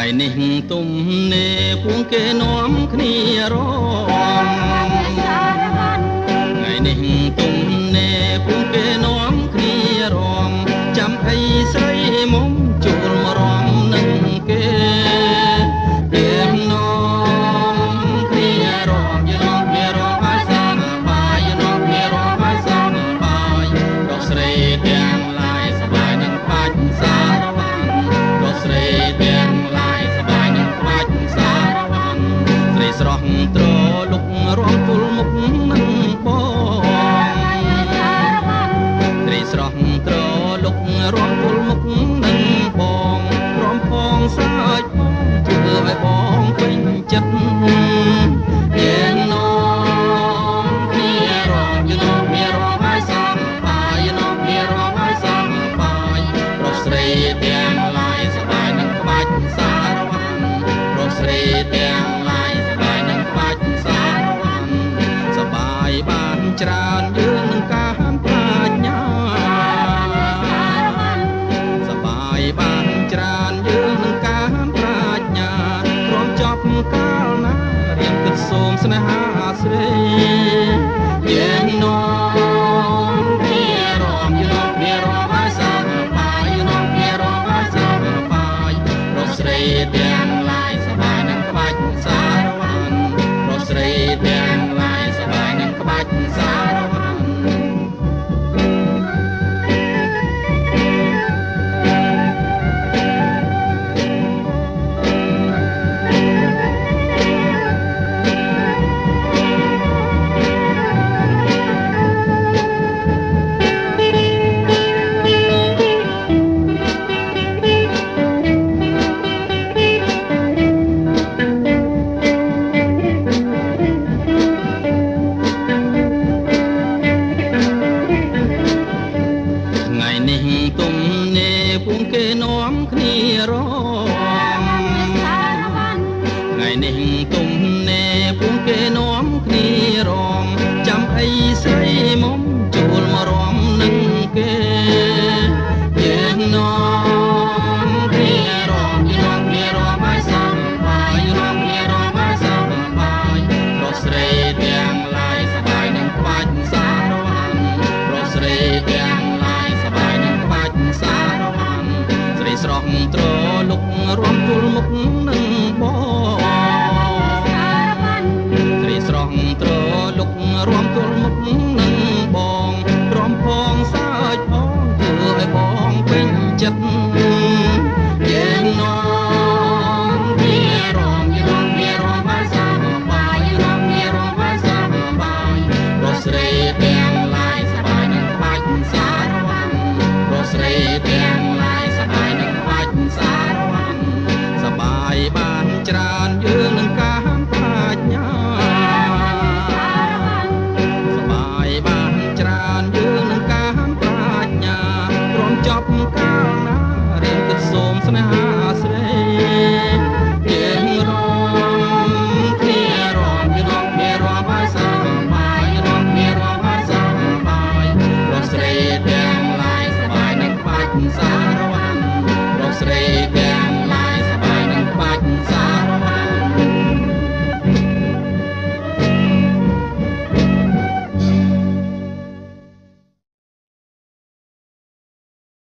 ngày ninh tum nê buông kê nóm khnia rong ngày ninh tum nê buông kê nóm khnia rong chăm ai say mong chùa mà rong nâng kê đêm nóm khnia rong như nóm khnia rong ai sang bài như nóm khnia rong ai sang bài đọc srei tiếng lại sắp bài nâng bạch xa rong đọc srei tiếngស្រស់ត្រលុករងទុលមុខនឹងបងត្រីស្រស់ត្រលុករងទុលមុខនឹងបងព្រមផងសាច់បងជួយឲ្យបងពេញចិត្តយើងនោមគ្នារងយនោមគ្នារងឲ្យសំបាយយនោមគ្នារងឲ្យសំបាយប្រុសស្រីទាំងឡាយសប្បាយនឹងក្បាច់សារវ័នប្រុសស្រីទាំងបានច្រើនយើងនឹងការប្រាជ្ញាសបាយបានច្រើនយើងនឹងការប្រាជ្ញាព្រមចប់កាលណារៀបគិតសូមស្នេហាស្រីយើងនាំគ្នារំយនោមគ្នារំឲ្យសប្បាយយនោមគ្នារំឲ្យសប្បាយប្រុសស្រីទាំងឡាយសប្បាយនឹងក្បាច់សារវ័នប្រុសស្រីទាំងឡាយសប្បាយនឹងក្បាច់សារវ័នទុំនេពុំគេនាំគ្នារងថ្ងៃនេះទុំនេពុំគេនាំគ្នារងចាំអីស្រីមុំ